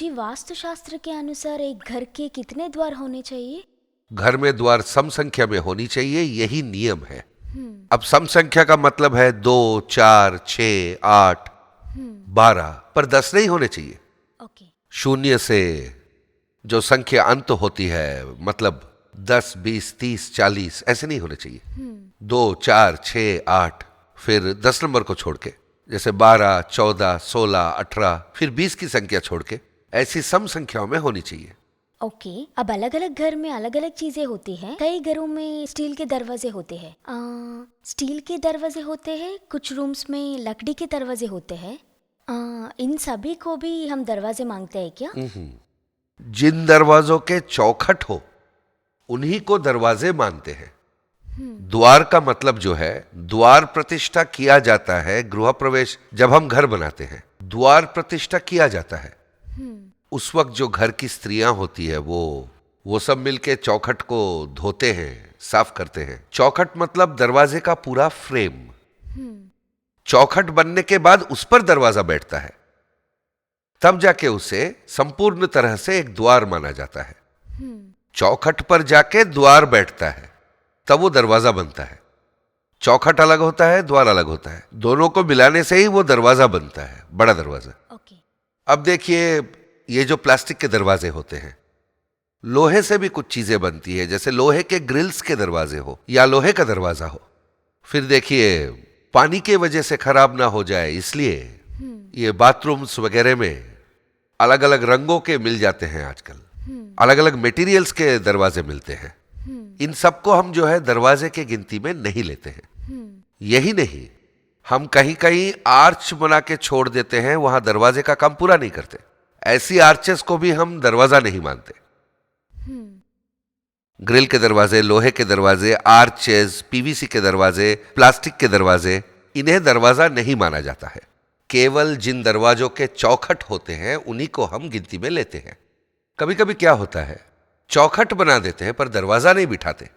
गुरुजी, वास्तुशास्त्र के अनुसार एक घर के कितने द्वार होने चाहिए? घर में द्वार सम संख्या में होनी चाहिए, यही नियम है। अब सम संख्या का मतलब है 2, 4, 6, 8, 12, पर 10 नहीं होने चाहिए। ओके। शून्य से जो संख्या अंत होती है, मतलब 10, 20, 30, 40 ऐसे नहीं होने चाहिए। 2, 4, 6, 8, फिर 10 नंबर को छोड़ के, जैसे 12, 14, 16, 18, फिर 20 की संख्या छोड़ के, ऐसी सम संख्याओं में होनी चाहिए। ओके। अब अलग अलग घर में अलग अलग चीजें होती हैं। कई घरों में स्टील के दरवाजे होते हैं। स्टील के दरवाजे होते हैं, कुछ रूम्स में लकड़ी के दरवाजे होते हैं। इन सभी को भी हम दरवाजे मांगते हैं क्या? जिन दरवाजों के चौखट हो उन्हीं को दरवाजे मानते हैं। द्वार का मतलब जो है, द्वार प्रतिष्ठा किया जाता है। गृह प्रवेश जब हम घर बनाते हैं, द्वार प्रतिष्ठा किया जाता है। उस वक्त जो घर की स्त्रियां होती है वो सब मिलके चौखट को धोते हैं, साफ करते हैं। चौखट मतलब दरवाजे का पूरा फ्रेम। चौखट बनने के बाद उस पर दरवाजा बैठता है, तब जाके उसे संपूर्ण तरह से एक द्वार माना जाता है। चौखट पर जाके द्वार बैठता है, तब वो दरवाजा बनता है। चौखट अलग होता है, द्वार अलग होता है, दोनों को मिलाने से ही वो दरवाजा बनता है, बड़ा दरवाजा। ओके। अब देखिए, ये जो प्लास्टिक के दरवाजे होते हैं, लोहे से भी कुछ चीजें बनती है, जैसे लोहे के ग्रिल्स के दरवाजे हो या लोहे का दरवाजा हो। फिर देखिए, पानी के वजह से खराब ना हो जाए इसलिए ये बाथरूम्स वगैरह में अलग अलग रंगों के मिल जाते हैं आजकल, अलग अलग मटेरियल्स के दरवाजे मिलते हैं। इन सबको हम जो है दरवाजे के गिनती में नहीं लेते हैं। यही नहीं, हम कहीं कहीं आर्च बना के छोड़ देते हैं, वहां दरवाजे का काम पूरा नहीं करते। ऐसी आर्चेस को भी हम दरवाजा नहीं मानते। ग्रिल के दरवाजे, लोहे के दरवाजे, आर्चेस, पीवीसी के दरवाजे, प्लास्टिक के दरवाजे, इन्हें दरवाजा नहीं माना जाता है। केवल जिन दरवाजों के चौखट होते हैं उन्हीं को हम गिनती में लेते हैं। कभी कभी क्या होता है, चौखट बना देते हैं पर दरवाजा नहीं बिठाते।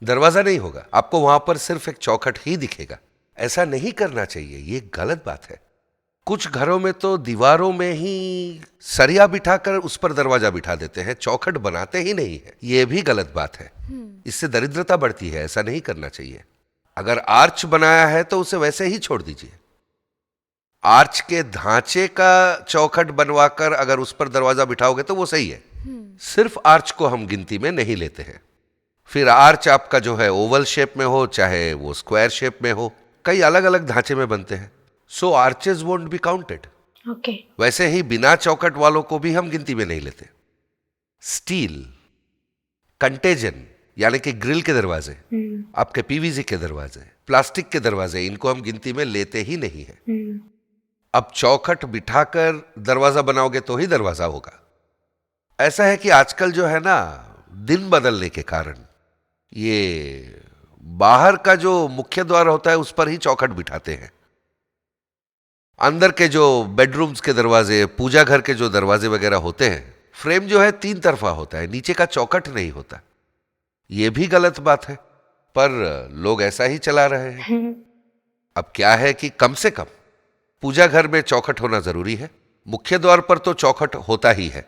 दरवाजा नहीं होगा, आपको वहां पर सिर्फ एक चौखट ही दिखेगा। ऐसा नहीं करना चाहिए, ये गलत बात है। कुछ घरों में तो दीवारों में ही सरिया बिठाकर उस पर दरवाजा बिठा देते हैं, चौखट बनाते ही नहीं है। ये भी गलत बात है, इससे दरिद्रता बढ़ती है, ऐसा नहीं करना चाहिए। अगर आर्च बनाया है तो उसे वैसे ही छोड़ दीजिए। आर्च के ढांचे का चौखट बनवाकर अगर उस पर दरवाजा बिठाओगे तो वो सही है। सिर्फ आर्च को हम गिनती में नहीं लेते हैं। फिर आर्च आपका जो है ओवल शेप में हो चाहे वो स्क्वायर शेप में हो, कई अलग अलग ढांचे में बनते हैं। So arches won't be counted. Okay. वैसे ही बिना चौखट वालों को भी हम गिनती में नहीं लेते। स्टील, कंटेजन यानी कि ग्रिल के दरवाजे, आपके पीवीसी के दरवाजे, प्लास्टिक के दरवाजे, इनको हम गिनती में लेते ही नहीं है। अब चौखट बिठाकर दरवाजा बनाओगे तो ही दरवाजा होगा। ऐसा है कि आजकल जो है ना, दिन बदलने के कारण ये बाहर का जो मुख्य द्वार होता है उस पर ही चौखट बिठाते हैं। अंदर के जो बेडरूम्स के दरवाजे, पूजा घर के जो दरवाजे वगैरह होते हैं, फ्रेम जो है 3 तरफा होता है, नीचे का चौखट नहीं होता। यह भी गलत बात है, पर लोग ऐसा ही चला रहे हैं। अब क्या है कि कम से कम पूजा घर में चौखट होना जरूरी है। मुख्य द्वार पर तो चौखट होता ही है।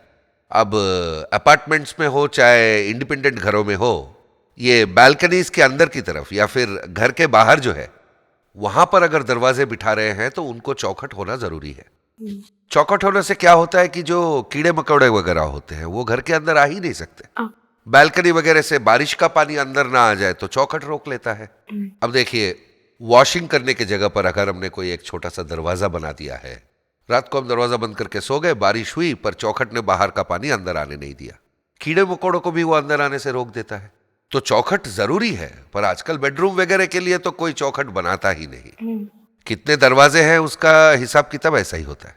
अब अपार्टमेंट्स में हो चाहे इंडिपेंडेंट घरों में हो, ये बालकनीज के अंदर की तरफ या फिर घर के बाहर जो है, वहां पर अगर दरवाजे बिठा रहे हैं तो उनको चौखट होना जरूरी है। चौखट होने से क्या होता है कि जो कीड़े मकोड़े वगैरह होते हैं वो घर के अंदर आ ही नहीं सकते। बालकनी वगैरह से बारिश का पानी अंदर ना आ जाए तो चौखट रोक लेता है। अब देखिए, वॉशिंग करने की जगह पर अगर हमने कोई एक छोटा सा दरवाजा बना दिया है, रात को हम दरवाजा बंद करके सो गए, बारिश हुई पर चौखट ने बाहर का पानी अंदर आने नहीं दिया, कीड़े मकोड़ों को भी वो अंदर आने से रोक देता है। तो चौखट जरूरी है, पर आजकल बेडरूम वगैरह के लिए तो कोई चौखट बनाता ही नहीं। कितने दरवाजे हैं उसका हिसाब किताब ऐसा ही होता है।